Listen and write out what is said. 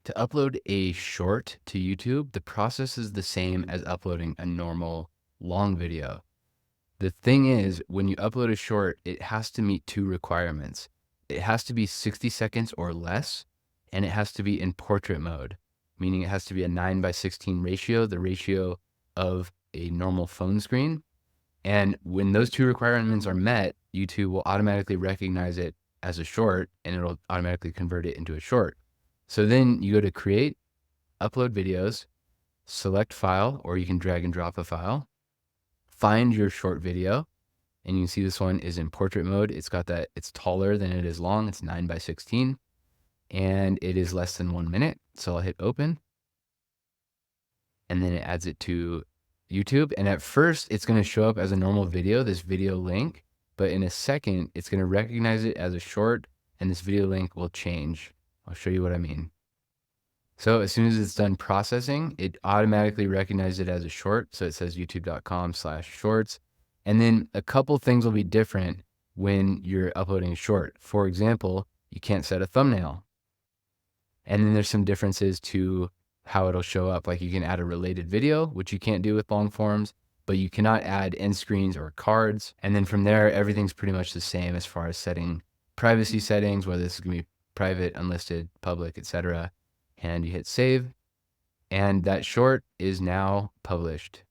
To upload a short to YouTube, the process is the same as uploading a normal long video. The thing is, when you upload a short, it has to meet two requirements. It has to be 60 seconds or less, and it has to be in portrait mode, meaning it has to be a 9:16 ratio, the ratio of a normal phone screen. And when those two requirements are met, YouTube will automatically recognize it as a short, and it'll automatically convert it into a short. So then you go to create, upload videos, select file, or you can drag and drop a file, find your short video, and you can see this one is in portrait mode. It's got that, it's taller than it is long. It's 9:16, and it is less than 1 minute. So I'll hit open, and then it adds it to YouTube. And at first, it's going to show up as a normal video, this video link, but in a second, it's going to recognize it as a short, and this video link will change. I'll show you what I mean. So as soon as it's done processing, it automatically recognizes it as a short. So it says youtube.com/shorts. And then a couple things will be different when you're uploading a short. For example, you can't set a thumbnail. And then there's some differences to how it'll show up. Like you can add a related video, which you can't do with long forms, but you cannot add end screens or cards. And then from there, everything's pretty much the same as far as setting privacy settings, whether this is going to be private, unlisted, public, etc. And you hit save, and that short is now published.